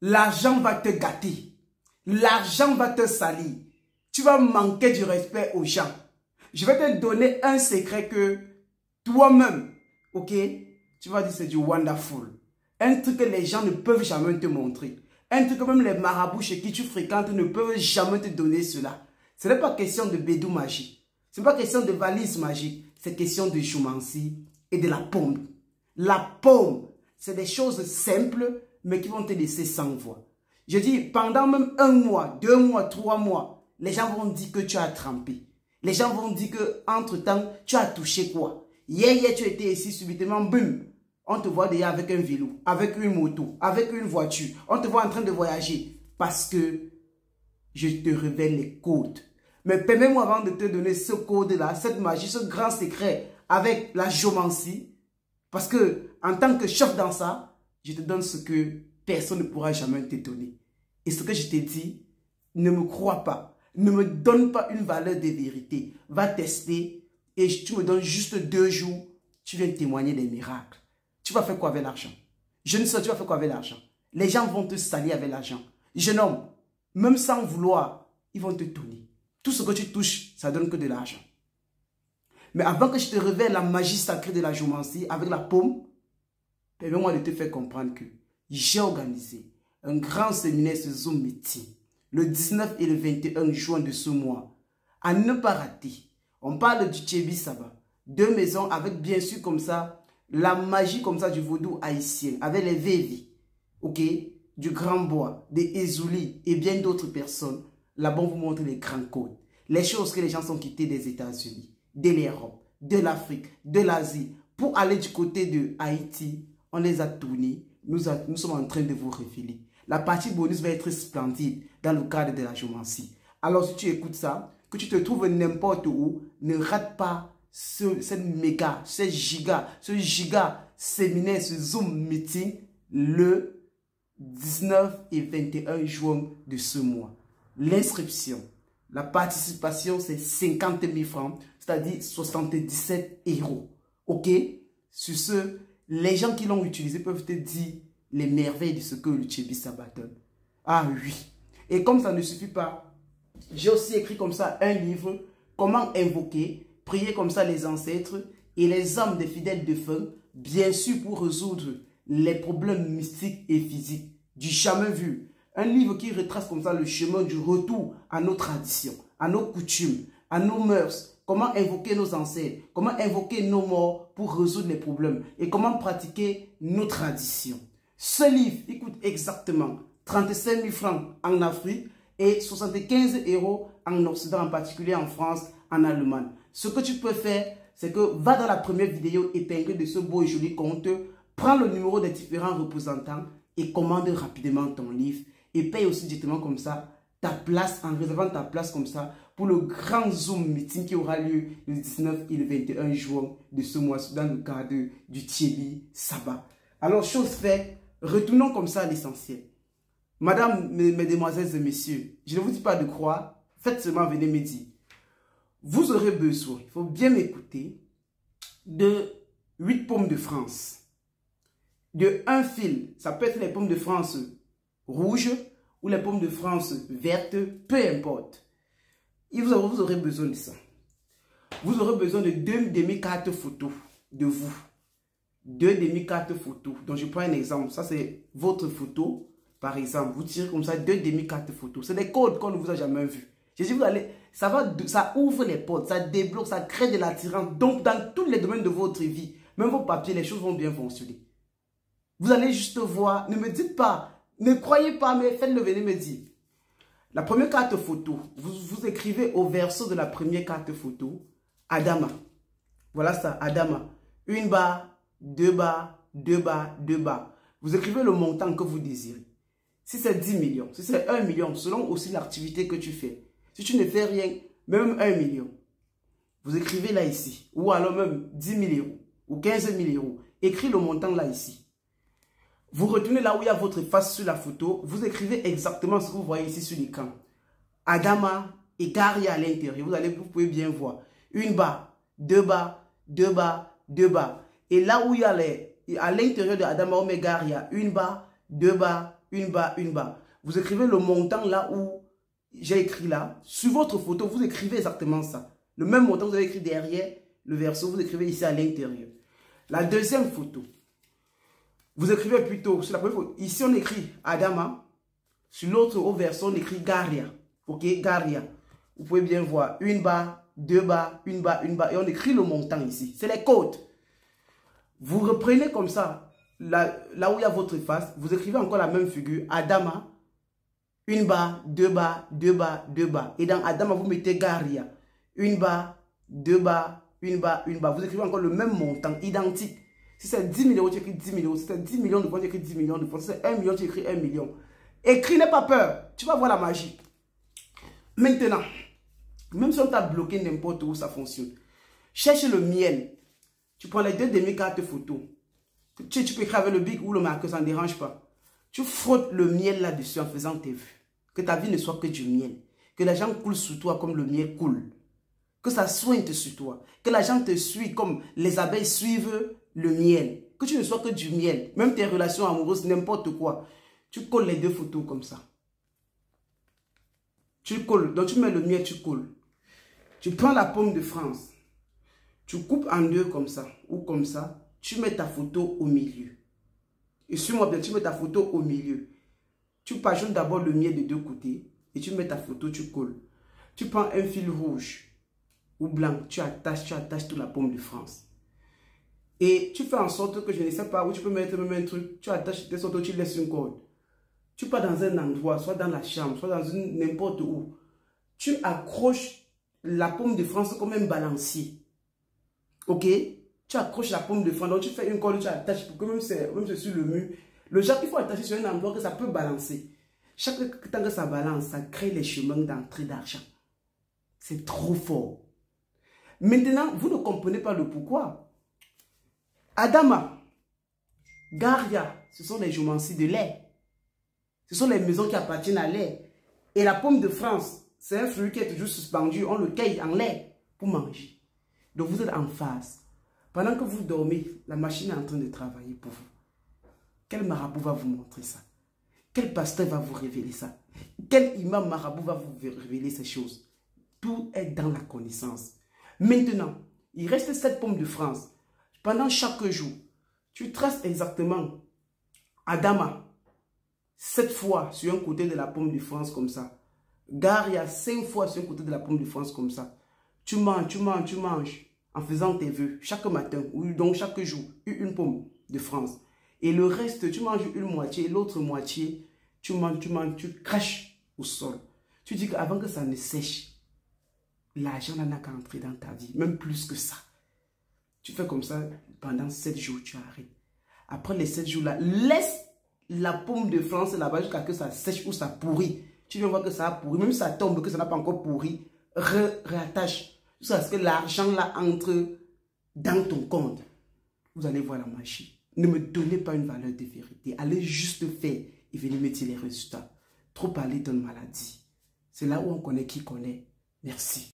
L'argent va te gâter. L'argent va te salir. Tu vas manquer du respect aux gens. Je vais te donner un secret que toi-même, ok, tu vas dire c'est du wonderful. Un truc que les gens ne peuvent jamais te montrer. Un truc que même les marabouts chez qui tu fréquentes ne peuvent jamais te donner cela. Ce n'est pas question de bédou magique. Ce n'est pas question de valise magique. C'est question de joumancie et de la paume. La paume, c'est des choses simples, mais qui vont te laisser sans voix. Je dis, pendant même 1 mois, 2 mois, 3 mois, les gens vont dire que tu as trempé. Les gens vont dire que entre-temps, tu as touché quoi? Hier, tu étais ici, subitement, boum. On te voit déjà avec un vélo, avec une moto, avec une voiture. On te voit en train de voyager parce que je te révèle les codes. Mais permets-moi avant de te donner ce code-là, cette magie, ce grand secret avec la géomancie. Parce que en tant que chef dans ça, je te donne ce que personne ne pourra jamais te donner. Et ce que je t'ai dit, ne me crois pas. Ne me donne pas une valeur de vérité. Va tester et tu me donnes juste 2 jours. Tu viens témoigner des miracles. Tu vas faire quoi avec l'argent? Je ne sais, tu vas faire quoi avec l'argent? Les gens vont te salir avec l'argent. Jeune homme, même sans vouloir, ils vont te donner. Tout ce que tu touches, ça donne que de l'argent. Mais avant que je te révèle la magie sacrée de la géomancie avec la paume, permets-moi de te faire comprendre que j'ai organisé un grand séminaire sur Zoom Meeting le 19 et le 21 juin de ce mois. À ne pas rater. On parle du Tchébi Saba. 2 maisons avec bien sûr comme ça la magie comme ça du vaudou haïtien, avec les Vévi, ok, du Grand Bois, des Ezouli et bien d'autres personnes. Là-bas, on vous montre les grands codes. Les choses que les gens sont quittés des États-Unis, de l'Europe, de l'Afrique, de l'Asie, pour aller du côté de Haïti, on les a tournés. Nous sommes en train de vous révéler. La partie bonus va être splendide dans le cadre de la géomancie. Alors, si tu écoutes ça, que tu te trouves n'importe où, ne rate pas ce méga séminaire, ce Zoom Meeting le 19 et 21 juin de ce mois. L'inscription, la participation, c'est 50 000 francs, c'est-à-dire 77 €. Ok? Sur ce, les gens qui l'ont utilisé peuvent te dire les merveilles de ce que le Tchébi Saba donne. Ah oui. Et comme ça ne suffit pas, j'ai aussi écrit comme ça un livre, comment invoquer, prier comme ça les ancêtres et les âmes des fidèles défunts, bien sûr pour résoudre les problèmes mystiques et physiques du jamais vu. Un livre qui retrace comme ça le chemin du retour à nos traditions, à nos coutumes, à nos mœurs, comment invoquer nos ancêtres, comment invoquer nos morts pour résoudre les problèmes et comment pratiquer nos traditions. Ce livre, il coûte exactement 35 000 francs en Afrique et 75 € en Occident, en particulier en France, en Allemagne. Ce que tu peux faire, c'est que va dans la première vidéo épinglée de ce beau et joli compte, prends le numéro des différents représentants et commande rapidement ton livre et paye aussi directement comme ça ta place, en réservant ta place comme ça pour le grand Zoom Meeting qui aura lieu le 19 et le 21 juin de ce mois dans le cadre du Tchébi Saba. Alors, chose faite, retournons comme ça à l'essentiel. Madame, mesdemoiselles et messieurs, je ne vous dis pas de croire, faites seulement venir me dire. Vous aurez besoin, il faut bien m'écouter, de 8 paumes de France, de un fil, ça peut être les paumes de France rouges ou les paumes de France vertes, peu importe. Et vous aurez besoin de ça. Vous aurez besoin de 2 demi-cartes photos de vous. 2 demi-cartes photos. Donc je prends un exemple, ça c'est votre photo, par exemple. Vous tirez comme ça 2 demi-cartes photos. C'est des codes qu'on ne vous a jamais vus. J'ai dit, vous allez, ça ouvre les portes, ça débloque, ça crée de l'attirance. Donc, dans tous les domaines de votre vie, même vos papiers, les choses vont bien fonctionner. Vous allez juste voir, ne me dites pas, ne croyez pas, mais faites-le venir me dire. La première carte photo, vous écrivez au verso de la première carte photo, Adama. Voilà ça, Adama. 1 barre, 2 barres, 2 barres, 2 barres. Vous écrivez le montant que vous désirez. Si c'est 10 millions, si c'est 1 million, selon aussi l'activité que tu fais. Si tu ne fais rien, même 1 million, vous écrivez là ici, ou alors même 10 000 € ou 15 000 €. Écris le montant là ici. Vous retournez là où il y a votre face sur la photo, vous écrivez exactement ce que vous voyez ici sur l'écran. Adama et Garia à l'intérieur, vous pouvez bien voir. 1 barre, 2 barres, 2 barres, 2 barres. Et là où il y a à l'intérieur de Adama Omegaria, 1 barre, 2 barres, une barre, une barre. Vous écrivez le montant là où j'ai écrit là. Sur votre photo, vous écrivez exactement ça. Le même montant que vous avez écrit derrière le verso, vous écrivez ici à l'intérieur. La deuxième photo, vous écrivez plutôt, sur la première photo, ici on écrit Adama. Sur l'autre au verso, on écrit Garia. Ok, Garia. Vous pouvez bien voir une barre, 2 barres, une barre, une barre. Et on écrit le montant ici. C'est les codes. Vous reprenez comme ça, là où il y a votre face, vous écrivez encore la même figure, Adama, une barre, 2 barres, 2 barres, 2 barres. Et dans Adama, vous mettez Garia, une barre, 2 barres, une barre, une barre. Vous écrivez encore le même montant, identique. Si c'est 10 000 euros, tu écris 10 000 euros. Si c'est 10 millions de francs, tu écris 10 millions de francs. Si c'est 1 million, tu écris 1 million. Écris, n'aie pas peur. Tu vas voir la magie. Maintenant, même si on t'a bloqué n'importe où, ça fonctionne. Cherche le miel. Tu prends les 2 demi-cartes photo. Tu peux écrire avec le bic ou le marqueur, ça ne dérange pas. Tu frottes le miel là-dessus en faisant tes vues. Que ta vie ne soit que du miel. Que l'argent coule sur toi comme le miel coule. Que ça soigne sur toi. Que l'argent te suit comme les abeilles suivent le miel. Que tu ne sois que du miel. Même tes relations amoureuses, n'importe quoi. Tu colles les 2 photos comme ça. Tu colles. Donc tu mets le miel, tu colles. Tu prends la pomme de France. Tu coupes en 2 comme ça. Ou comme ça. Tu mets ta photo au milieu. Et suis-moi bien, tu mets ta photo au milieu. Tu pajonnes d'abord le miel de 2 côtés. Et tu mets ta photo, tu colles. Tu prends un fil rouge ou blanc. Tu attaches toute la pomme de France. Et tu fais en sorte que je ne sais pas où tu peux mettre même un truc. Tu attaches de sorte que tu laisses une corde. Tu pars dans un endroit, soit dans la chambre, soit dans n'importe où. Tu accroches la pomme de France comme un balancier. Ok? Tu accroches la pomme de France. Donc tu fais une corde, tu attaches pour que même c'est sur le mur. Le genre, il faut attacher sur un endroit que ça peut balancer. Chaque temps que ça balance, ça crée les chemins d'entrée d'argent. C'est trop fort. Maintenant, vous ne comprenez pas le pourquoi. Adama, Garia, ce sont les joumancies de lait. Ce sont les maisons qui appartiennent à lait. Et la pomme de France, c'est un fruit qui est toujours suspendu. On le cueille en lait pour manger. Donc vous êtes en phase. Pendant que vous dormez, la machine est en train de travailler pour vous. Quel marabout va vous montrer ça? Quel pasteur va vous révéler ça? Quel imam marabout va vous révéler ces choses? Tout est dans la connaissance. Maintenant, il reste cette pomme de France. Pendant chaque jour, tu traces exactement Adama, 7 fois sur un côté de la pomme de France comme ça. Garia, 5 fois sur un côté de la pomme de France comme ça. Tu manges, tu manges, tu manges en faisant tes vœux chaque matin, ou donc chaque jour, une pomme de France. Et le reste, tu manges une moitié, l'autre moitié, tu manges, tu craches au sol. Tu dis qu'avant que ça ne sèche, l'argent n'a qu'à entrer dans ta vie, même plus que ça. Tu fais comme ça pendant 7 jours, tu arrêtes. Après les 7 jours-là, laisse la pomme de France là-bas jusqu'à ce que ça sèche ou ça pourrit. Tu viens voir que ça a pourri, même si ça tombe, que ça n'a pas encore pourri, réattache. Jusqu'à ce que l'argent là entre dans ton compte. Vous allez voir la magie. Ne me donnez pas une valeur de vérité. Allez juste faire et venez me dire les résultats. Trop parler donne maladie. C'est là où on connaît qui connaît. Merci.